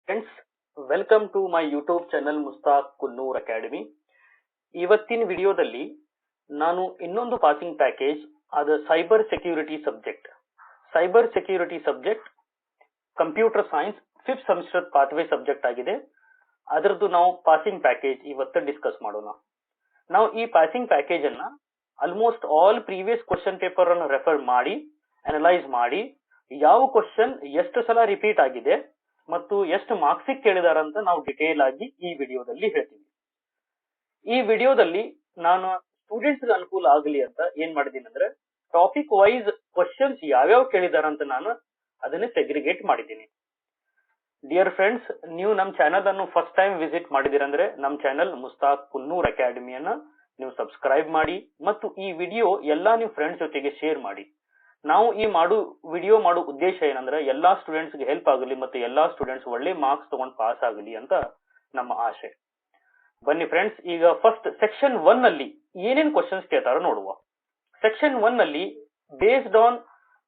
Friends, welcome to my YouTube channel Mustaq Kunnur academy. ಇವತ್ತಿನ ವಿಡಿಯೋದಲ್ಲಿ ನಾನು ಇನ್ನೊಂದು ಪಾಸಿಂಗ್ ಪ್ಯಾಕೇಜ್ ಆದ cyber security subject computer science 5th semester pathway subject ಆಗಿದೆ. ಅದರದ್ದು ನಾವು ಪಾಸಿಂಗ್ ಪ್ಯಾಕೇಜ್ ಇವತ್ತು ಡಿಸ್ಕಸ್ ಮಾಡೋಣ. ನಾವು ಈ ಪಾಸಿಂಗ್ ಪ್ಯಾಕೇಜ್ ಅನ್ನ almost all previous question paper ಅನ್ನು ರೆಫರ್ ಮಾಡಿ ಅನಲೈಸ್ ಮಾಡಿ ಯಾವ ಕ್ವಶನ್ ಎಷ್ಟು ಸಲ ರಿಪೀಟ್ ಆಗಿದೆ ಮತ್ತು ಎಷ್ಟು ಮಾರ್ಕ್ಸ್ ಕೇಳಿದಾರೆ ಅಂತ ನಾವು ಡಿಟೇಲ್ ಆಗಿ ಈ ವಿಡಿಯೋದಲ್ಲಿ ಹೇಳ್ತೀವಿ. ಈ ವಿಡಿಯೋದಲ್ಲಿ ನಾನು ಸ್ಟೂಡೆಂಟ್ಸ್ ಅನುಕೂಲ ಆಗಲಿ ಅಂತ ಏನ್ ಮಾಡಿದೀನಿ ಅಂದ್ರೆ ಟಾಪಿಕ್ ವೈಸ್ ಕ್ವಶನ್ಸ್ ಯಾವ್ಯಾವ ಕೇಳಿದಾರೆ ಅಂತ ನಾನು ಅದನ್ನೇ ಸೆಗ್ರಿಗೇಟ್ ಮಾಡಿದ್ದೀನಿ. ಡಿಯರ್ ಫ್ರೆಂಡ್ಸ್, ನೀವು ನಮ್ಮ ಚಾನಲ್ ಅನ್ನು ಫಸ್ಟ್ ಟೈಮ್ ವಿಸಿಟ್ ಮಾಡಿದಿರಂದ್ರೆ ನಮ್ಮ ಚಾನಲ್ ಮುಸ್ತಾಕ್ ಕುನ್ನೂರ್ ಅಕಾಡೆಮಿಯನ್ನ ನೀವು ಸಬ್ಸ್ಕ್ರೈಬ್ ಮಾಡಿ ಮತ್ತು ಈ ವಿಡಿಯೋ ಎಲ್ಲಾ ನೀವು ಫ್ರೆಂಡ್ಸ್ ಜೊತೆಗೆ ಶೇರ್ ಮಾಡಿ. ನಾವು ಈ ವಿಡಿಯೋ ಮಾಡೋ ಉದ್ದೇಶ ಏನಂದ್ರೆ ಎಲ್ಲಾ ಸ್ಟೂಡೆಂಟ್ಸ್ ಗೆ ಹೆಲ್ಪ್ ಆಗಲಿ ಮತ್ತು ಎಲ್ಲಾ ಸ್ಟೂಡೆಂಟ್ಸ್ ಒಳ್ಳೆ ಮಾರ್ಕ್ಸ್ ತಗೊಂಡು ಪಾಸ್ ಆಗಲಿ ಅಂತ ನಮ್ಮ ಆಶೆ. ಬನ್ನಿ ಫ್ರೆಂಡ್ಸ್, ಈಗ ಫಸ್ಟ್ ಸೆಕ್ಷನ್ 1 ಅಲ್ಲಿ ಏನೇನ್ ಕ್ವಶನ್ಸ್ ಕೇಳ್ತಾರೋ ನೋಡುವ. ಸೆಕ್ಷನ್ 1 ಅಲ್ಲಿ based on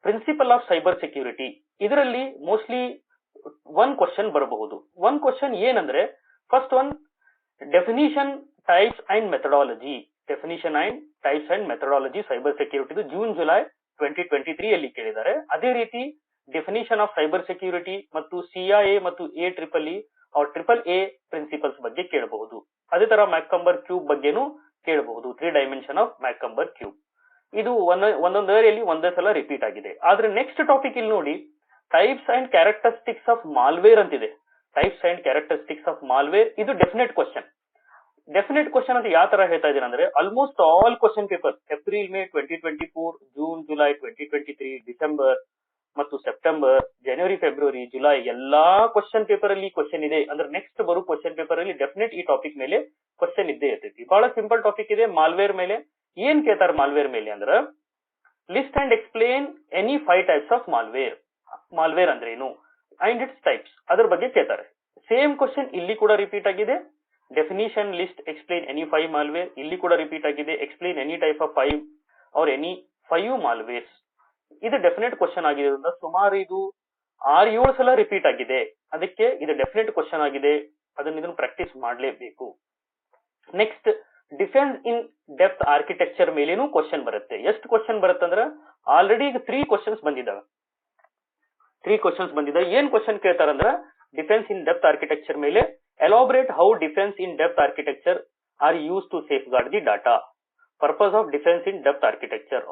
principle of cyber security ಇದರಲ್ಲಿ ಮೋಸ್ಟ್ಲಿ ಒನ್ ಕ್ವಶನ್ ಬರಬಹುದು. ಒನ್ ಕ್ವಶನ್ ಏನಂದ್ರೆ first one definition types and methodology. Cyber security June July 2023 ಅಲ್ಲಿ ಕೇಳಿದ್ದಾರೆ. ಅದೇ ರೀತಿ ಡೆಫಿನಿಷನ್ ಆಫ್ ಸೈಬರ್ ಸೆಕ್ಯೂರಿಟಿ ಮತ್ತು CIA ಮತ್ತು AAA ಪ್ರಿನ್ಸಿಪಲ್ಸ್ ಬಗ್ಗೆ ಕೇಳಬಹುದು. ಅದೇ ತರ ಮ್ಯಾಕಂಬರ್ ಕ್ಯೂಬ್ ಬಗ್ಗೆನೂ ಕೇಳಬಹುದು. 3 ಡೈಮೆನ್ಷನ್ ಆಫ್ ಮ್ಯಾಕಂಬರ್ ಕ್ಯೂಬ್. ಇದು ಒಂದೊಂದು ಏರಿಯಲ್ಲಿ ಒಂದೇ ಸಲ ರಿಪೀಟ್ ಆಗಿದೆ. ಆದ್ರೆ ನೆಕ್ಸ್ಟ್ ಟಾಪಿಕ್ ಇಲ್ಲಿ ನೋಡಿ, types and characteristics of malware ಅಂತಿದೆ. ಇದು ಡೆಫಿನೆಟ್ ಕ್ವಶನ್ ಅಂತ ಯಾವ ತರ ಹೇಳ್ತಾ ಇದ್ದೀನಿ ಅಂದ್ರೆ almost all question paper April May 2024, June July 2023, December ಮತ್ತು ಸೆಪ್ಟೆಂಬರ್, ಜನವರಿ ಫೆಬ್ರವರಿ ಜುಲೈ ಎಲ್ಲಾ ಕ್ವಶನ್ ಪೇಪರ್ ಅಲ್ಲಿ ಕ್ವಶನ್ ಇದೆ. ಅಂದ್ರೆ ನೆಕ್ಸ್ಟ್ ಬರೋ ಕ್ವಶನ್ ಪೇಪರ್ ಅಲ್ಲಿ ಡೆಫಿನೆಟ್ ಈ ಟಾಪಿಕ್ ಮೇಲೆ ಕ್ವಶನ್ ಇದ್ದೇ ಇರ್ತೈತಿ. ಬಹಳ ಸಿಂಪಲ್ ಟಾಪಿಕ್ ಇದೆ. ಮಾಲ್ವೇರ್ ಮೇಲೆ ಏನ್ ಕೇಳ್ತಾರೆ? ಮಾಲ್ವೇರ್ ಮೇಲೆ ಅಂದ್ರೆ list and explain any 5 types of malware ಅಂದ್ರೆ ಏನು ಅಂಡ್ ಇಟ್ಸ್ ಟೈಪ್ಸ್, ಅದ್ರ ಬಗ್ಗೆ ಕೇಳ್ತಾರೆ. ಸೇಮ್ ಕ್ವಶನ್ ಇಲ್ಲಿ ಕೂಡ ರಿಪೀಟ್ ಆಗಿದೆ. Definition, list, explain any 5 malware ಇಲ್ಲಿ ಕೂಡ ರಿಪೀಟ್ ಆಗಿದೆ. Explain any type of 5 R any 5 ಮಾಲ್ವೇರ್ಸ್. ಇದು ಡೆಫಿನೆಟ್ ಕ್ವಶನ್ ಆಗಿರೋದ್ರಿಂದ ಸುಮಾರು ಇದು 6-7 ಸಲ ರಿಪೀಟ್ ಆಗಿದೆ. ಅದಕ್ಕೆ ಇದು ಡೆಫಿನೆಟ್ ಕ್ವಶನ್ ಆಗಿದೆ. ಇದನ್ನು ಪ್ರಾಕ್ಟೀಸ್ ಮಾಡಲೇಬೇಕು. Next defence in depth architecture ಮೇಲೇನೂ ಕ್ವಶನ್ ಬರುತ್ತೆ. ಎಷ್ಟು ಕ್ವಶನ್ ಬರುತ್ತೆ ಅಂದ್ರೆ ಆಲ್ರೆಡಿ ಈಗ 3 ಕ್ವಶನ್ಸ್ ಬಂದಿದ್ದಾವೆ. ಏನ್ ಕ್ವಶನ್ ಕೇಳ್ತಾರಂದ್ರೆ ಡಿಫೆನ್ಸ್ ಇನ್ ಡೆಪ್ತ್ ಆರ್ಕಿಟೆಕ್ಚರ್ ಮೇಲೆ elaborate how defence in depth architecture are use to ಸೇಫ್ ಗಾರ್ಡ್ the data. Purpose of defence in depth architecture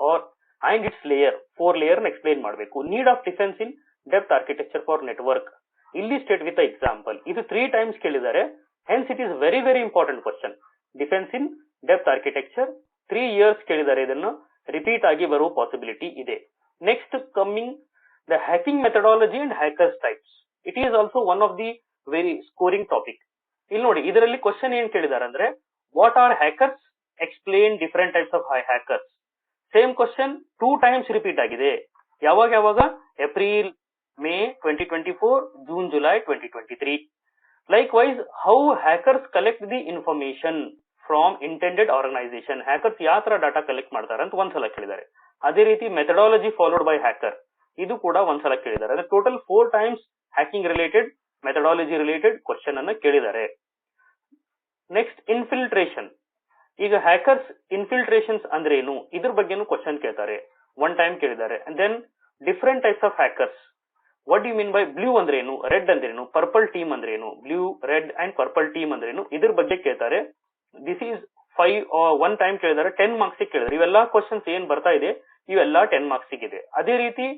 and its layer 4 layer explain ಮಾಡಬೇಕು. Need of defence in depth architecture for network ಇಲ್ಲಿ state with example. ಇದು 3 times ಕೇಳಿದ್ದಾರೆ. Hence it is very very important question. Defence in depth architecture 3 years ಕೇಳಿದ್ದಾರೆ. ಇದನ್ನು repeat ಆಗಿ ಬರುವ possibility ಇದೆ. Next coming the hacking methodology and hackers types. It is also one of the very scoring topic. ಇಲ್ಲಿ ನೋಡಿ, ಇದರಲ್ಲಿ question ಏನ್ ಕೇಳಿದ್ದಾರೆ ಅಂದ್ರೆ what are hackers, explain different types of hackers. Same question 2 times repeat ಆಗಿದೆ. ಯಾವಾಗ? April May 2024, June July 2023. Likewise how hackers collect the information from intended organisation. Hackers ಯಾವ ತರ ಡಾಟಾ ಕಲೆಕ್ಟ್ ಮಾಡ್ತಾರೆ ಅಂತ ಒಂದ್ಸಲ ಕೇಳಿದ್ದಾರೆ. ಅದೇ ರೀತಿ ಮೆಥಡಾಲಜಿ ಫಾಲೋಡ್ ಬೈ ಹ್ಯಾಕರ್ ಇದು ಕೂಡ ಒಂದ್ಸಲ ಕೇಳಿದ್ದಾರೆ. ಅಂದ್ರೆ total 4 times hacking related, methodology related question ಅನ್ನ ಕೇಳಿದ್ದಾರೆ. Next infiltration. ಈಗ ಹ್ಯಾಕರ್ಸ್ ಇನ್ಫಿಲ್ಟ್ರೇಷನ್ಸ್ ಅಂದ್ರೆ ಏನು ಇದ್ರ ಬಗ್ಗೆನೂ ಕ್ವಶನ್ ಕೇಳ್ತಾರೆ. 1 ಟೈಮ್ ಕೇಳಿದ್ದಾರೆ. Then different types of hackers. What you mean by blue ಅಂದ್ರೆ ಏನು, ರೆಡ್ ಅಂದ್ರೆ ಏನು, ಪರ್ಪಲ್ ಟೀಮ್ ಅಂದ್ರೆ ಏನು, blue, red and purple team ಅಂದ್ರೆ ಏನು ಇದ್ರ ಬಗ್ಗೆ ಕೇಳ್ತಾರೆ. ದಿಸ್ ಈಸ್ 1 ಟೈಮ್ ಕೇಳಿದ್ದಾರೆ. 10 ಮಾರ್ಕ್ಸ್ ಕೇಳಿದ್ದಾರೆ. ಇವೆಲ್ಲಾ ಕ್ವಶನ್ಸ್ ಏನ್ ಬರ್ತಾ ಇದೆ ಇವೆಲ್ಲಾ 10 ಮಾರ್ಕ್ಸ್ ಇದೆ. ಅದೇ ರೀತಿ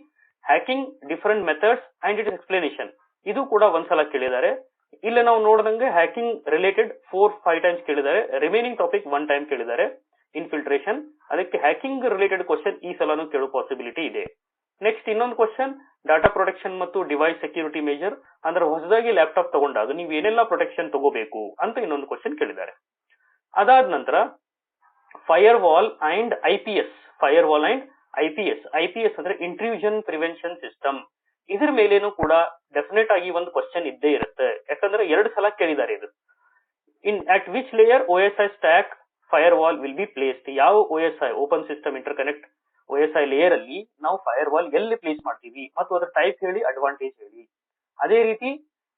hacking different methods and it's explanation ಇದು ಕೂಡ ಒಂದ್ಸಲ ಕೇಳಿದ್ದಾರೆ. ಇಲ್ಲಿ ನಾವು ನೋಡಿದಂಗೆ ಹ್ಯಾಕಿಂಗ್ ರಿಲೇಟೆಡ್ 4-5 ಟೈಮ್ಸ್ ಕೇಳಿದ್ದಾರೆ. ರಿಮೈನಿಂಗ್ ಟಾಪಿಕ್ 1 ಟೈಮ್ ಕೇಳಿದ್ದಾರೆ, ಇನ್ಫಿಲ್ಟ್ರೇಷನ್. ಅದಕ್ಕೆ ಹ್ಯಾಕಿಂಗ್ ರಿಲೇಟೆಡ್ ಕ್ವಶನ್ ಈ ಸಲನೂ ಕೇಳೋ ಪಾಸಿಬಿಲಿಟಿ ಇದೆ. ನೆಕ್ಸ್ಟ್ ಇನ್ನೊಂದು ಕ್ವಶನ್ ಡಾಟಾ ಪ್ರೊಟೆಕ್ಷನ್ ಮತ್ತು ಡಿವೈಸ್ ಸೆಕ್ಯೂರಿಟಿ ಮೇಜರ್. ಅಂದ್ರೆ ಹೊಸದಾಗಿ ಲ್ಯಾಪ್ಟಾಪ್ ತಗೊಂಡಾಗ ನೀವು ಏನೆಲ್ಲ ಪ್ರೊಟೆಕ್ಷನ್ ತಗೋಬೇಕು ಅಂತ ಇನ್ನೊಂದು ಕ್ವಶನ್ ಕೇಳಿದ್ದಾರೆ. ಅದಾದ ನಂತರ fire wall and IPS. IPS ಅಂದ್ರೆ ಇಂಟ್ರೂಷನ್ ಪ್ರಿವೆನ್ಷನ್ ಸಿಸ್ಟಮ್. ಇದ್ರ ಮೇಲೇನು ಕೂಡ ಡೆಫಿನೆಟ್ ಆಗಿ ಒಂದು ಕ್ವಶನ್ ಇದ್ದೇ ಇರುತ್ತೆ. ಯಾಕಂದ್ರೆ 2 ಸಲ ಕೇಳಿದ್ದಾರೆ ಇದು. At which layer OSI stack firewall will be placed. ಯಾವ OSI open system interconnect OSI layer ಅಲ್ಲಿ ನಾವು ಫೈರ್ ವಾಲ್ ಎಲ್ಲಿ ಪ್ಲೇಸ್ ಮಾಡ್ತೀವಿ ಮತ್ತು ಅದರ ಟೈಪ್ ಹೇಳಿ, ಅಡ್ವಾಂಟೇಜ್ ಹೇಳಿ. ಅದೇ ರೀತಿ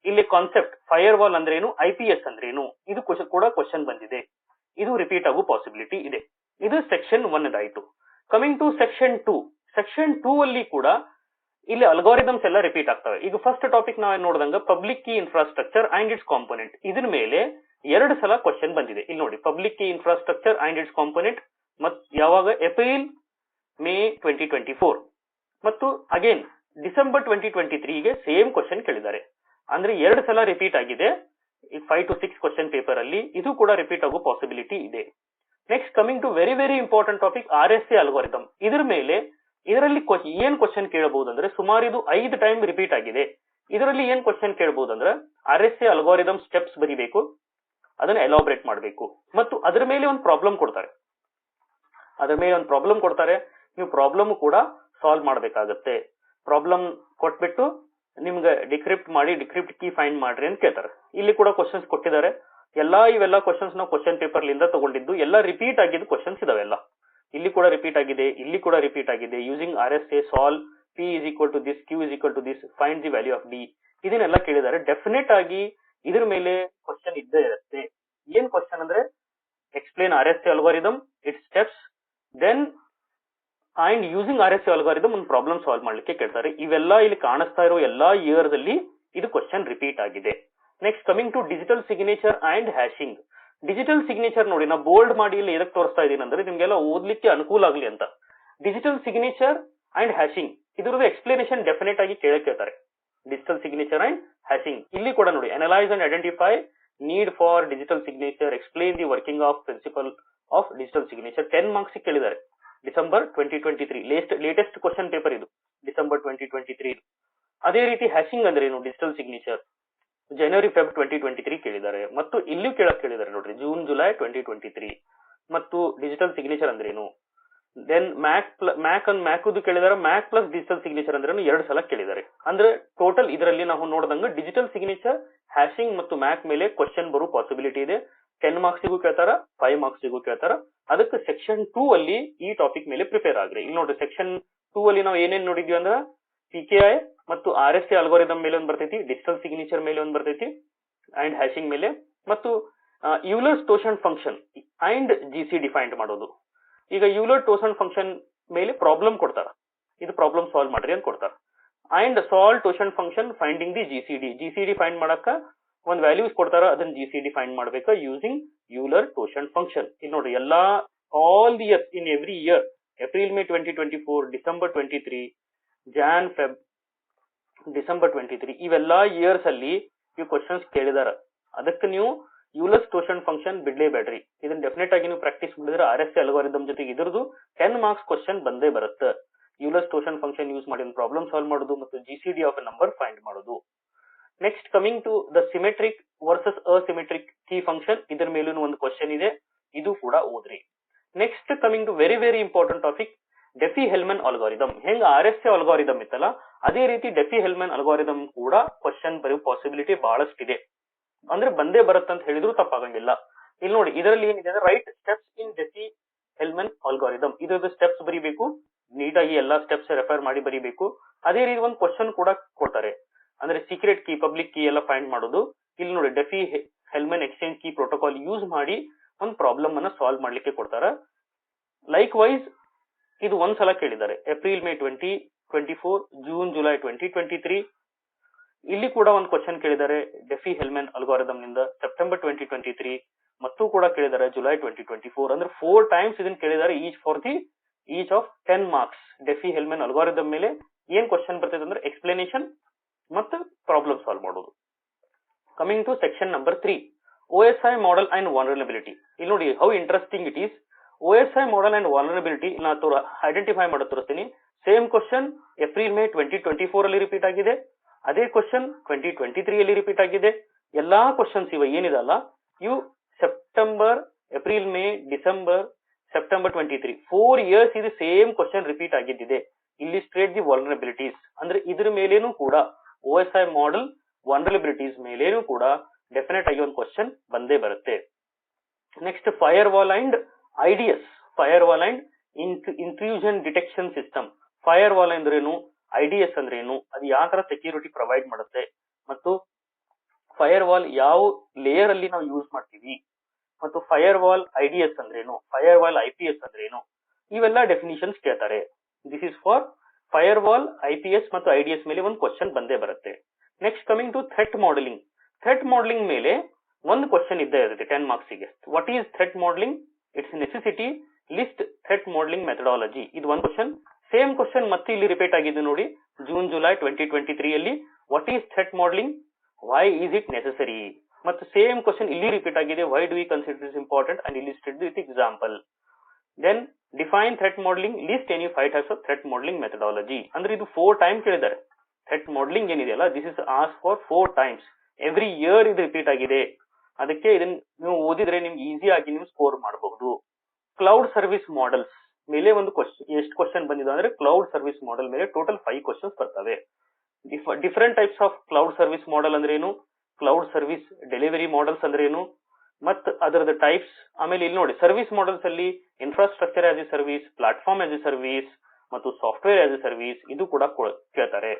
ಇಲ್ಲಿ ಕಾನ್ಸೆಪ್ಟ್ ಫೈರ್ ವಾಲ್ ಅಂದ್ರೇನು, IPS ಅಂದ್ರೇನು, ಇದು ಕೂಡ ಕ್ವಶನ್ ಬಂದಿದೆ. ಇದು ರಿಪೀಟ್ ಆಗೋ ಪಾಸಿಬಿಲಿಟಿ ಇದೆ. ಇದು ಸೆಕ್ಷನ್ 1 ಆಯ್ತು. Coming to section 2. ಸೆಕ್ಷನ್ 2 ಅಲ್ಲಿ ಕೂಡ ಇಲ್ಲಿ ಅಲ್ಗಾರಿದಮ್ಸ್ ಎಲ್ಲ ರಿಪೀಟ್ ಆಗ್ತವೆ. ಈಗ ಫಸ್ಟ್ ಟಾಪಿಕ್ ನಾವು ನೋಡಿದಂಗ public key infrastructure and its component, ಇದ್ರ ಮೇಲೆ 2 ಸಲ ಕ್ವಶನ್ ಬಂದಿದೆ. ಇಲ್ಲಿ ನೋಡಿ, public key infrastructure and its component ಯಾವಾಗ ಏಪ್ರಿಲ್ ಮೇ 2024 ಮತ್ತು ಅಗೇನ್ ಡಿಸೆಂಬರ್ 2023 ಗೆ ಸೇಮ್ ಕ್ವಶನ್ ಕೇಳಿದ್ದಾರೆ. ಅಂದ್ರೆ 2 ಸಲ ರಿಪೀಟ್ ಆಗಿದೆ 5 to 6 ಕ್ವಶನ್ ಪೇಪರ್ ಅಲ್ಲಿ. ಇದು ಕೂಡ ರಿಪೀಟ್ ಆಗೋ ಪಾಸಿಬಿಲಿಟಿ ಇದೆ. Next coming to very very important topic RSA algorithm. ಇದರಲ್ಲಿ ಏನ್ ಕ್ವಶನ್ ಕೇಳಬಹುದು ಅಂದ್ರೆ, ಸುಮಾರು ಇದು 5 ಟೈಮ್ ರಿಪೀಟ್ ಆಗಿದೆ. ಇದರಲ್ಲಿ ಏನ್ ಕ್ವಶನ್ ಕೇಳಬಹುದು ಅಂದ್ರೆ, RSA ಅಲ್ಗಾರಿದಮ್ ಸ್ಟೆಪ್ಸ್ ಬರೀಬೇಕು, ಅದನ್ನ ಎಲಾಬ್ರೇಟ್ ಮಾಡಬೇಕು ಮತ್ತು ಅದರ ಮೇಲೆ ಒಂದು ಪ್ರಾಬ್ಲಮ್ ಕೊಡ್ತಾರೆ. ನೀವು ಪ್ರಾಬ್ಲಮ್ ಕೂಡ ಸಾಲ್ವ್ ಮಾಡಬೇಕಾಗತ್ತೆ. ಪ್ರಾಬ್ಲಮ್ ಕೊಟ್ಬಿಟ್ಟು ನಿಮ್ಗೆ ಡಿಕ್ರಿಪ್ಟ್ ಕೀ ಫೈಂಡ್ ಮಾಡ್ರಿ ಅಂತ ಕೇಳ್ತಾರೆ. ಇಲ್ಲಿ ಕೂಡ ಕ್ವಶನ್ಸ್ ಕೊಟ್ಟಿದ್ದಾರೆ. ಇವೆಲ್ಲ ಕ್ವಶನ್ಸ್ ನಾವು ಕ್ವಶನ್ ಪೇಪರ್ ಲಿಂದ ತಗೊಂಡಿದ್ದು, ಎಲ್ಲ ರಿಪೀಟ್ ಆಗಿದ್ದು ಕ್ವಶನ್ಸ್ ಇದಾವೆಲ್ಲ. ಇಲ್ಲಿ ಕೂಡ ರಿಪೀಟ್ ಆಗಿದೆ, ಇಲ್ಲಿ ಕೂಡ ರಿಪೀಟ್ ಆಗಿದೆ. Using RSA solve P is equal to this, Q is equal to this, find the value of D. ಇದನ್ನೆಲ್ಲ ಕೇಳಿದ್ದಾರೆ. ಡೆಫಿನೆಟ್ ಆಗಿ ಇದ್ರ ಮೇಲೆ ಕ್ವಶನ್ ಇದ್ದೇ ಇರುತ್ತೆ. ಏನ್ ಕ್ವಶನ್ ಅಂದ್ರೆ, explain RSA algorithm, its steps, then and using RSA algorithm ಒಂದು ಪ್ರಾಬ್ಲಮ್ ಸಾಲ್ವ್ ಮಾಡ್ಲಿಕ್ಕೆ ಕೇಳ್ತಾರೆ. ಇವೆಲ್ಲ ಇಲ್ಲಿ ಕಾಣಿಸ್ತಾ ಇರೋ ಎಲ್ಲಾ ಇಯರ್ಸ್ ಅಲ್ಲಿ ಇದು ಕ್ವಶನ್ ರಿಪೀಟ್ ಆಗಿದೆ. Next coming to digital signature and hashing. Digital signature ನೋಡಿ, ನಾ ಬೋಲ್ಡ್ ಮಾಡಿ ಇಲ್ಲಿ ಎದಕ್ಕೆ ತೋರಿಸ್ತಾ ಇದೀನಿ ಅಂದ್ರೆ, ನಿಮ್ಗೆಲ್ಲ ಓದ್ಲಿಕ್ಕೆ ಅನುಕೂಲ ಆಗ್ಲಿ ಅಂತ. ಡಿಜಿಟಲ್ ಸಿಗ್ನೇಚರ್ ಅಂಡ್ ಹ್ಯಾಶಿಂಗ್ ಇದ್ರದ್ದು ಎಕ್ಸ್ಪ್ಲನೇಷನ್ ಡೆಫಿನೆಟ್ ಆಗಿ ಕೇಳ್ತಾರೆ. ಡಿಜಿಟಲ್ ಸಿಗ್ನೇಚರ್ ಅಂಡ್ ಹ್ಯಾಶಿಂಗ್ ಇಲ್ಲಿ ಕೂಡ ನೋಡಿ, analyse and identify need for digital signature, explain the working of principle of digital signature. 10 marks ಕೇಳಿದ್ದಾರೆ. ಡಿಸೆಂಬರ್ 2023 ಲೇಟೆಸ್ಟ್ ಕ್ವಶನ್ ಪೇಪರ್ ಇದು, ಡಿಸೆಂಬರ್ 2023. ಅದೇ ರೀತಿ ಹ್ಯಾಶಿಂಗ್ ಅಂದ್ರೆ ಏನು, ಡಿಜಿಟಲ್ ಸಿಗ್ನೇಚರ್ ಜನವರಿ ಫೆಬ್ 2023 ಕೇಳಿದ್ದಾರೆ. ಮತ್ತು ಇಲ್ಲೂ ಕೇಳಿದ್ದಾರೆ ನೋಡ್ರಿ, ಜೂನ್ ಜುಲೈ 2023. ಮತ್ತು ಡಿಜಿಟಲ್ ಸಿಗ್ನೇಚರ್ ಅಂದ್ರೆ ಏನು, ದೆನ್ ಮ್ಯಾಕ್ ಕೇಳಿದ್ದಾರೆ. ಮ್ಯಾಕ್ ಪ್ಲಸ್ ಡಿಜಿಟಲ್ ಸಿಗ್ನೇಚರ್ ಅಂದ್ರೆ 2 ಸಲ ಕೇಳಿದ್ದಾರೆ. ಅಂದ್ರೆ ಟೋಟಲ್ ಇದರಲ್ಲಿ ನಾವು ನೋಡಿದಂಗ ಡಿಜಿಟಲ್ ಸಿಗ್ನೇಚರ್, ಹ್ಯಾಶಿಂಗ್ ಮತ್ತು ಮ್ಯಾಕ್ ಮೇಲೆ ಕ್ವಶನ್ ಬರೋ ಪಾಸಿಬಿಲಿಟಿ ಇದೆ. 10 ಮಾರ್ಕ್ಸ್ಗೂ ಕೇಳ್ತಾರ, 5 ಮಾರ್ಕ್ಸ್ಗೂ ಕೇಳ್ತಾರ. ಅದಕ್ಕೆ ಸೆಕ್ಷನ್ 2 ಅಲ್ಲಿ ಈ ಟಾಪಿಕ್ ಮೇಲೆ ಪ್ರಿಪೇರ್ ಆಗ್ರಿ. ಇಲ್ಲಿ ನೋಡ್ರಿ, ಸೆಕ್ಷನ್ 2 ಅಲ್ಲಿ ನಾವು ಏನೇನ್ ನೋಡಿದ್ವಿ ಅಂದ್ರೆ, PKI ಮತ್ತು RSA ಅಲ್ಗಾರಿದಮ್ ಮೇಲೆ ಒಂದು ಬರ್ತೈತಿ, ಡಿಜಿಟಲ್ ಸಿಗ್ನೇಚರ್ ಮೇಲೆ ಒಂದು ಬರ್ತೈತಿ, ಅಂಡ್ ಹ್ಯಾಶಿಂಗ್ ಮೇಲೆ, ಮತ್ತು ಯೂಲರ್ಸ್ ಟೋಷನ್ ಫಂಕ್ಷನ್ ಅಂಡ್ GCD ಫೈಂಡ್ ಮಾಡೋದು. ಈಗ ಯೂಲರ್ ಟೋಷನ್ ಫಂಕ್ಷನ್ ಮೇಲೆ ಪ್ರಾಬ್ಲಮ್ ಕೊಡ್ತಾರ, ಇದು ಪ್ರಾಬ್ಲಮ್ ಸಾಲ್ವ್ ಮಾಡ್ರಿ ಅಂತ ಕೊಡ್ತಾರ. ಅಂಡ್ ಸಾಲ್ವ್ ಟೋಷನ್ function finding the GCD find ಮಾಡಕ ಒಂದು ವ್ಯಾಲ್ಯೂಸ್ ಕೊಡ್ತಾರ, ಅದನ್ನ GCD ಫೈಂಡ್ ಮಾಡ್ಬೇಕ ಯೂಸಿಂಗ್ ಯೂಲರ್ ಟೋಷನ್ ಫಂಕ್ಷನ್. ಇಲ್ಲಿ ನೋಡ್ರಿ, all the years in every year, April May 2024, December 23, Jan Feb December 23, ಇವೆಲ್ಲಾ ಇಯರ್ಸ್ ಅಲ್ಲಿ ಈ ಕ್ವಶನ್ಸ್ ಕೇಳಿದಾರ. ಅದಕ್ಕೆ ನೀವು ಯೂಲರ್ಸ್ ಟೋಷನ್ ಫಂಕ್ಷನ್ ಬಿಡ್ಲೇಬೇಡ್ರಿ. ಇದನ್ನ ಡೆಫಿನೆಟ್ ಆಗಿ ನೀವು ಪ್ರಾಕ್ಟೀಸ್ ಮಾಡಿದ್ರೆ RSA ಅಲ್ಗಾರಿದಮ್ ಜೊತೆಗೆ ಇದ್ರದ್ದು 10 ಮಾರ್ಕ್ಸ್ ಕ್ವಶನ್ ಬಂದೇ ಬರುತ್ತೆ. ಯೂಲರ್ಸ್ ಟೋಷನ್ ಫಂಕ್ಷನ್ ಯೂಸ್ ಮಾಡಿ ಪ್ರಾಬ್ಲಮ್ ಸಾಲ್ವ್ ಮಾಡೋದು ಮತ್ತು GCD of a number find ಮಾಡೋದು. Next coming to the symmetric versus asymmetric key function, ಇದ್ರ ಮೇಲೂ ಒಂದು ಕ್ವಶನ್ ಇದೆ, ಇದು ಕೂಡ ಓದ್ರಿ. Next coming to very very important topic, Diffie Hellman algorithm. ಹೆಂಗ RSA ಅಲ್ಗಾರಿದಮ್ ಇತ್ತಲ್ಲ, ಅದೇ ರೀತಿ ಡೆಫಿ-ಹೆಲ್ಮನ್ ಅಲ್ಗಾರಿದಮ್ ಕೂಡ ಕ್ವಶನ್ ಬರೋ ಪಾಸಿಬಿಲಿಟಿ ಬಹಳಷ್ಟಿದೆ. ಅಂದ್ರೆ ಬಂದೇ ಬರುತ್ತಂತ ಹೇಳಿದ್ರು ತಪ್ಪಾಗಂಗಿಲ್ಲ. ಇಲ್ಲಿ ನೋಡಿ, ಇದರಲ್ಲಿ ಏನಿದೆ ಅಂದ್ರೆ, ರೈಟ್ ಸ್ಟೆಪ್ಸ್ ಇನ್ ಡೆಫಿ-ಹೆಲ್ಮನ್ ಅಲ್ಗಾರಿದಮ್. ಇದ್ರದ್ದು ಸ್ಟೆಪ್ಸ್ ಬರೀಬೇಕು, ನೀಟಾಗಿ ಎಲ್ಲಾ ಸ್ಟೆಪ್ಸ್ ರೆಫರ್ ಮಾಡಿ ಬರೀಬೇಕು. ಅದೇ ರೀತಿ ಒಂದು ಕ್ವಶನ್ ಕೂಡ ಕೊಡ್ತಾರೆ, ಅಂದ್ರೆ ಸೀಕ್ರೆಟ್ ಕೀ, ಪಬ್ಲಿಕ್ ಕೀ ಎಲ್ಲ ಫೈಂಡ್ ಮಾಡೋದು. ಇಲ್ಲಿ ನೋಡಿ, ಡೆಫಿ-ಹೆಲ್ಮನ್ ಎಕ್ಸ್ಚೇಂಜ್ ಕೀ ಪ್ರೋಟೋಕಾಲ್ ಯೂಸ್ ಮಾಡಿ ಒಂದು ಪ್ರಾಬ್ಲಮ್ ಅನ್ನ ಸಾಲ್ವ್ ಮಾಡ್ಲಿಕ್ಕೆ ಕೊಡ್ತಾರ. ಲೈಕ್ ವೈಸ್ ಇದು ಒಂದ್ಸಲ ಕೇಳಿದ್ದಾರೆ, ಏಪ್ರಿಲ್ ಮೇ 2024, ಜೂನ್ ಜುಲೈ 2023. ಇಲ್ಲಿ ಕೂಡ ಒಂದು ಕ್ವಶನ್ ಕೇಳಿದ್ದಾರೆ ಡೆಫಿ-ಹೆಲ್ಮನ್ ಅಲ್ಗಾರಿದಮ್ ನಿಂದ ಸೆಪ್ಟೆಂಬರ್ 2023, ಮತ್ತು ಕೂಡ ಕೇಳಿದ್ದಾರೆ ಜುಲೈ 2024. ಅಂದ್ರೆ 4 ಟೈಮ್ಸ್ ಇದನ್ನ ಕೇಳಿದ್ದಾರೆ, each of 10 marks. Diffie Hellman algorithm ಮೇಲೆ ಏನ್ ಕ್ವಶನ್ ಬರ್ತದೆ ಅಂದ್ರೆ, ಎಕ್ಸ್ಪ್ಲನೇಷನ್ ಮತ್ತು ಪ್ರಾಬ್ಲಮ್ ಸಾಲ್ವ್ ಮಾಡೋದು. Coming to section number 3, OSI model and vulnerability. ಇಲ್ಲಿ ನೋಡಿ how interesting it is. OSI model and vulnerability ನಾ ಐಡೆಂಟಿಫೈ ಮಾಡೋದು ತೋರಿಸ್ತೀನಿ. ಸೇಮ್ ಕ್ವಶನ್ ಏಪ್ರಿಲ್ ಮೇ 2024 ಅಲ್ಲಿ ರಿಪೀಟ್ ಆಗಿದೆ, ಅದೇ ಕ್ವಶನ್ 2023 ಅಲ್ಲಿ ರಿಪೀಟ್ ಆಗಿದೆ. ಎಲ್ಲಾ ಕ್ವಶನ್ಸ್ ಇವ ಏನಿದಲ್ಲ, ಇವು September, April May, December, September 23, 4 years ಇದು ಸೇಮ್ ಕ್ವಶನ್ ರಿಪೀಟ್ ಆಗಿದ್ದಿದೆ. ಇಲ್ಲಿಸ್ಟ್ರೇಟ್ ದಿ ವಲ್ನರಬಿಲಿಟೀಸ್ ಅಂದ್ರೆ ಇದ್ರ ಮೇಲೇನು ಕೂಡ OSI ಮಾಡೆಲ್ ವಲ್ನರಬಿಲಿಟೀಸ್ ಮೇಲೇನು ಕೂಡ ಡೆಫಿನೆಟ್ ಆಗಿ ಒಂದು ಕ್ವಶನ್ ಬಂದೇ ಬರುತ್ತೆ. Next fire wall and IDS, fire wall and intrusion detection system. Fire wall ಅಂದ್ರೇನು, IDS ಅಂದ್ರೇನು, ಅದು ಯಾವ ತರ ಸೆಕ್ಯೂರಿಟಿ ಪ್ರೊವೈಡ್ ಮಾಡುತ್ತೆ, ಮತ್ತು ಫೈರ್ ವಾಲ್ ಯಾವ ಲೇಯರ್ ಅಲ್ಲಿ ನಾವು ಯೂಸ್ ಮಾಡ್ತೀವಿ, ಮತ್ತು ಫೈರ್ ವಾಲ್ IDS ಅಂದ್ರೇನು, ಫೈರ್ ವಾಲ್ IPS ಅಂದ್ರೇನು, ಇವೆಲ್ಲ ಡೆಫಿನಿಷನ್ಸ್ ಕೇಳ್ತಾರೆ. This is for firewall IPS ಮತ್ತು IDS ಮೇಲೆ ಒಂದು ಕ್ವಶನ್ ಬಂದೇ ಬರುತ್ತೆ. Next coming to threat modelling. Threat modelling ಮೇಲೆ ಒಂದು ಕ್ವಶನ್ ಇದ್ದೇ ಇರುತ್ತೆ 10 ಮಾರ್ಕ್ಸ್ ಗೆ. What is threat modelling? It's necessity, list threat modelling methodology. ಇದು ಒಂದು ಕ್ವಶನ್. ಸೇಮ್ ಕ್ವಶನ್ ಮತ್ತೆ ಇಲ್ಲಿ ರಿಪೀಟ್ ಆಗಿದೆ ನೋಡಿ, ಜೂನ್ ಜುಲೈ 2023 ಅಲ್ಲಿ. What is threat modelling, why is it necessary? ಮತ್ತು ಸೇಮ್ ಕ್ವಶನ್ ಇಲ್ಲಿ ರಿಪೀಟ್ ಆಗಿದೆ, why do we consider this important and illustrate with example. Then define threat modelling, list any 5 types of threat modelling methodology. ಅಂದ್ರೆ ಇದು 4 time ಕೇಳಿದ್ದಾರೆ. Threat modelling ಏನಿದೆಯಲ್ಲ, this is ask for 4 times. Every year ಇದು repeat ಆಗಿದೆ. ಅದಕ್ಕೆ ಇದನ್ನ ನೀವು ಓದಿದ್ರೆ ನಿಮ್ಗೆ ಈಸಿ ಆಗಿ ನೀವು ಸ್ಕೋರ್ ಮಾಡಬಹುದು. ಕ್ಲೌಡ್ ಸರ್ವಿಸ್ ಮಾಡೆಲ್ಸ್ ಮೇಲೆ ಒಂದು ಕ್ವಶನ್, ಎಷ್ಟು ಕ್ವಶನ್ ಬಂದಿದೆ ಅಂದ್ರೆ ಕ್ಲೌಡ್ ಸರ್ವಿಸ್ ಮಾಡೆಲ್ ಮೇಲೆ ಟೋಟಲ್ 5 ಕ್ವಶನ್ಸ್ ಬರ್ತವೆ. Different types of cloud service model ಅಂದ್ರೆ ಏನು, ಕ್ಲೌಡ್ ಸರ್ವಿಸ್ ಡೆಲಿವರಿ ಮಾಡೆಲ್ಸ್ ಅಂದ್ರೆ ಏನು, ಮತ್ತು ಅದರದ ಟೈಪ್ಸ್. ಆಮೇಲೆ ಇಲ್ಲಿ ನೋಡಿ ಸರ್ವಿಸ್ ಮಾಡೆಲ್ಸ್ ಅಲ್ಲಿ infrastructure as A service, platform as A service ಮತ್ತು ಸಾಫ್ಟ್ವೇರ್ ಆಸ್ ಎ ಸರ್ವಿಸ್ ಇದು ಕೂಡ ಕೇಳ್ತಾರೆ.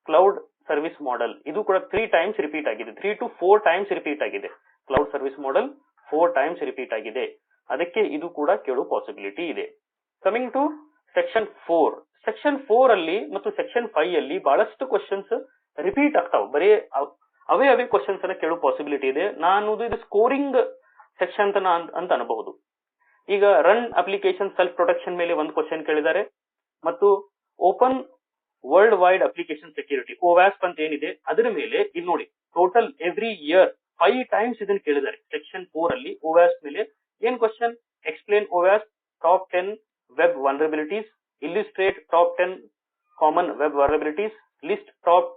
ಕ್ಲೌಡ್ ಸರ್ವಿಸ್ ಮಾಡೆಲ್ ಇದು ಕೂಡ 3 ಟೈಮ್ಸ್ ರಿಪೀಟ್ ಆಗಿದೆ, 3 to 4 ಟೈಮ್ಸ್ ರಿಪೀಟ್ ಆಗಿದೆ. Cloud service model 4 times repeat ಆಗಿದೆ. ಅದಕ್ಕೆ ಇದು ಕೂಡ ಕೇಳೋ ಪಾಸಿಬಿಲಿಟಿ ಇದೆ. Coming to section 4. ಸೆಕ್ಷನ್ 4 ಅಲ್ಲಿ ಮತ್ತು ಸೆಕ್ಷನ್ 5 ಅಲ್ಲಿ ಬಹಳಷ್ಟು ಕ್ವಶನ್ಸ್ ರಿಪೀಟ್ ಆಗ್ತಾವೆ. ಬರೀ ಅವೇ ಕ್ವಶನ್ಸ್ ಅನ್ನ ಕೇಳೋ ಪಾಸಿಬಿಲಿಟಿ ಇದೆ. ನಾನು ಇದು ಸ್ಕೋರಿಂಗ್ ಸೆಕ್ಷನ್ ಅಂತ ಅನ್ಬಹುದು. ಈಗ ರನ್ ಅಪ್ಲಿಕೇಶನ್ ಸೆಲ್ಫ್ ಪ್ರೊಟೆಕ್ಷನ್ ಮೇಲೆ ಒಂದು ಕ್ವಶನ್ ಕೇಳಿದ್ದಾರೆ, ಮತ್ತು open world wide application security OWASP ಅಂತ ಏನಿದೆ ಅದರ ಮೇಲೆ ಇಲ್ಲಿ ನೋಡಿ ಟೋಟಲ್ ಎವ್ರಿ ಇಯರ್ 5 ಟೈಮ್ಸ್ ಇದನ್ನ ಕೇಳಿದ್ದಾರೆ. ಸೆಕ್ಷನ್ 4 ಅಲ್ಲಿ OWASP ಮೇಲೆ ಏನ್ question? Explain OWASP top 10 web vulnerabilities, ಇಲ್ಲಿಸ್ಟ್ರೇಟ್ top 10 common web vulnerabilities, list top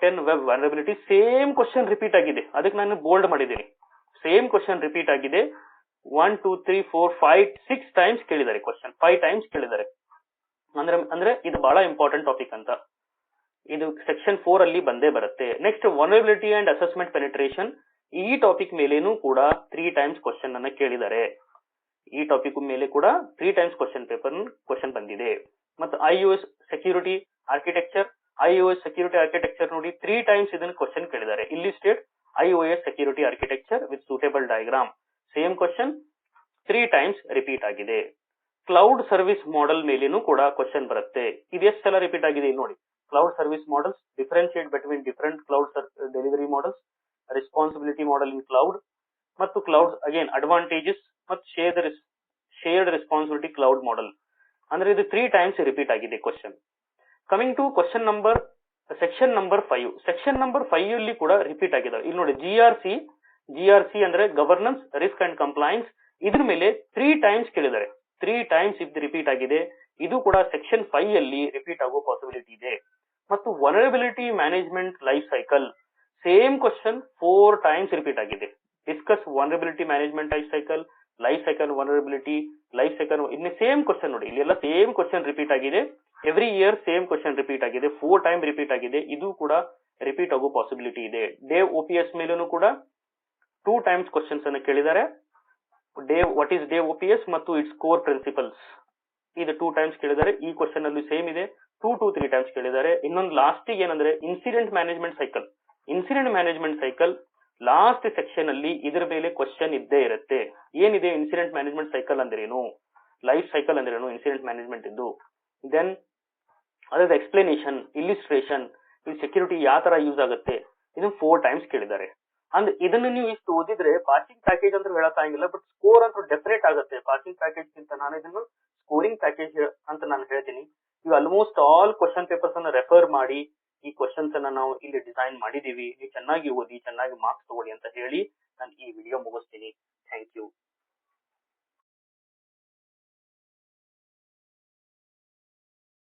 10 web vulnerabilities. Same question repeat ಆಗಿದೆ, ಅದಕ್ಕೆ ನಾನು ಬೋಲ್ಡ್ ಮಾಡಿದ್ದೀನಿ. ಸೇಮ್ ಕ್ವಶನ್ ರಿಪೀಟ್ ಆಗಿದೆ. 1 2 3 4 5 6 ಟೈಮ್ಸ್ ಕೇಳಿದ್ದಾರೆ ಕ್ವಶನ್, 5 ಟೈಮ್ಸ್ ಕೇಳಿದ್ದಾರೆ. ಅಂದ್ರೆ ಇದು ಬಹಳ ಇಂಪಾರ್ಟೆಂಟ್ ಟಾಪಿಕ್ ಅಂತ. ಇದು ಸೆಕ್ಷನ್ 4 ಅಲ್ಲಿ ಬಂದೇ ಬರುತ್ತೆ. Next vulnerability and assessment penetration. ಈ ಟಾಪಿಕ್ ಮೇಲೇನು ಕೂಡ 3 ಟೈಮ್ಸ್ ಕ್ವಶನ್ ಅನ್ನ ಕೇಳಿದ್ದಾರೆ. ಈ ಟಾಪಿಕ್ ಮೇಲೆ ಕೂಡ 3 ಟೈಮ್ಸ್ ಕ್ವಶನ್ ಬಂದಿದೆ. ಮತ್ತು IOS security architecture, IOS security architecture ನೋಡಿ 3 ಟೈಮ್ಸ್ ಇದನ್ನ ಕ್ವಶನ್ ಕೇಳಿದ್ದಾರೆ. ಇಲ್ಲಿಸ್ಟ್ರೇಟ್ IOS security architecture with suitable diagram. Same question 3 times repeat ಆಗಿದೆ. ಕ್ಲೌಡ್ ಸರ್ವಿಸ್ ಮಾಡೆಲ್ ಮೇಲೇನು ಕೂಡ ಕ್ವಶನ್ ಬರುತ್ತೆ. ಇದು ಎಷ್ಟು ಸಲ ರಿಪೀಟ್ ಆಗಿದೆ ನೋಡಿ. Cloud service models, differentiate between different cloud delivery models, responsibility model ಇನ್ ಕ್ಲೌಡ್, ಮತ್ತು ಕ್ಲೌಡ್ ಅಗೇನ್ ಅಡ್ವಾಂಟೇಜಸ್ ಮತ್ತು ಶೇರ್ಡ್ ರೆಸ್ಪಾನ್ಸಿಬಿಲಿಟಿ ಕ್ಲೌಡ್ ಮಾಡೆಲ್. ಅಂದ್ರೆ ಇದು 3 ಟೈಮ್ಸ್ ರಿಪೀಟ್ ಆಗಿದೆ question. Coming to section number 5. Section number 5 ಅಲ್ಲಿ ಕೂಡ ರಿಪೀಟ್ ಆಗಿದೆ. ಇಲ್ಲಿ ನೋಡಿ GRC ಅಂದ್ರೆ ಗವರ್ನೆನ್ಸ್ ರಿಸ್ಕ್ ಅಂಡ್ ಕಂಪ್ಲೈನ್ಸ್. ಇದ್ರ ಮೇಲೆ 3 ಟೈಮ್ಸ್ ಕೇಳಿದ್ದಾರೆ. 3 ಟೈಮ್ಸ್ ಇದು ರಿಪೀಟ್ ಆಗಿದೆ. ಇದು ಕೂಡ ಸೆಕ್ಷನ್ 5 ಅಲ್ಲಿ ರಿಪೀಟ್ ಆಗೋ ಪಾಸಿಬಿಲಿಟಿ ಇದೆ. ಮತ್ತು vulnerability management life cycle, same question 4 times repeat ಆಗಿದೆ. Discuss vulnerability management life cycle vulnerability life cycle. ಇನ್ನು ಸೇಮ್ ಕ್ವಶನ್ ನೋಡಿ, ಇಲ್ಲೆಲ್ಲ ಸೇಮ್ ಕ್ವಶನ್ ರಿಪೀಟ್ ಆಗಿದೆ. Every year same question repeat ಆಗಿದೆ. 4 ಟೈಮ್ ರಿಪೀಟ್ ಆಗಿದೆ. ಇದು ಕೂಡ ರಿಪೀಟ್ ಆಗೋ ಪಾಸಿಬಿಲಿಟಿ ಇದೆ. ಡೇವ್ OPS ಮೇಲೂ ಕೂಡ 2 ಟೈಮ್ಸ್ ಕ್ವಶನ್ಸ್ ಅನ್ನು ಕೇಳಿದ್ದಾರೆ. ವಾಟ್ ಈಸ್ ಡೇವ್ OPS ಮತ್ತು ಇಟ್ಸ್ ಕೋರ್ ಪ್ರಿನ್ಸಿಪಲ್ಸ್, ಇದು 2 ಟೈಮ್ಸ್ ಕೇಳಿದ್ದಾರೆ. ಈ ಕ್ವಶನ್ ಅಲ್ಲಿ ಸೇಮ್ ಇದೆ, 2 to 3 ಟೈಮ್ಸ್ ಕೇಳಿದ್ದಾರೆ. ಇನ್ನೊಂದು ಲಾಸ್ಟ್ ಏನಂದ್ರೆ incident management cycle last section ಅಲ್ಲಿ ಇದರ ಮೇಲೆ ಕ್ವಶನ್ ಇದ್ದೇ ಇರುತ್ತೆ. ಏನಿದೆ ಇನ್ಸಿಡೆಂಟ್ ಮ್ಯಾನೇಜ್ಮೆಂಟ್ ಸೈಕಲ್ ಅಂದ್ರೇನು, ಲೈಫ್ ಸೈಕಲ್ ಅಂದ್ರೇನು ಇನ್ಸಿಡೆಂಟ್ ಮ್ಯಾನೇಜ್ಮೆಂಟ್ ಇದ್ದು. ದೆನ್ ಅದರ ಎಕ್ಸ್ಪ್ಲನೇಷನ್, ಇಲ್ಲಿಸ್ಟ್ರೇಷನ್, ಈ ಸೆಕ್ಯೂರಿಟಿ ಯಾವ ತರ ಯೂಸ್ ಆಗುತ್ತೆ, ಇದನ್ನ 4 ಟೈಮ್ಸ್ ಕೇಳಿದ್ದಾರೆ. ಅಂದ್ರೆ ಇದನ್ನು ನೀವು ಇಷ್ಟು ಓದಿದ್ರೆ ಪಾಸಿಂಗ್ ಪ್ಯಾಕೇಜ್ ಅಂತ ಹೇಳಕ್ಕಾಗಿಲ್ಲ, ಬಟ್ ಸ್ಕೋರ್ ಅಂತೂ ಡೆಫಿನೆಟ್ ಆಗುತ್ತೆ. ಪಾಸಿಂಗ್ ಪ್ಯಾಕೇಜ್ ಗಿಂತ ನಾನು ಇದನ್ನು ಸ್ಕೋರಿಂಗ್ ಪ್ಯಾಕೇಜ್ ಅಂತ ನಾನು ಹೇಳ್ತೀನಿ. ನೀವು ಆಲ್ಮೋಸ್ಟ್ ಆಲ್ ಕ್ವಶನ್ ಪೇಪರ್ಸ್ ಅನ್ನ ರೆಫರ್ ಮಾಡಿ ಈ ಕ್ವಶನ್ಸ್ ಅನ್ನ ನಾವು ಇಲ್ಲಿ ಡಿಸೈನ್ ಮಾಡಿದೀವಿ. ನೀವು ಚೆನ್ನಾಗಿ ಓದಿ, ಚೆನ್ನಾಗಿ ಮಾರ್ಕ್ಸ್ ತಗೊಳ್ಳಿ ಅಂತ ಹೇಳಿ ನಾನು ಈ ವಿಡಿಯೋ ಮುಗಿಸ್ತೀನಿ.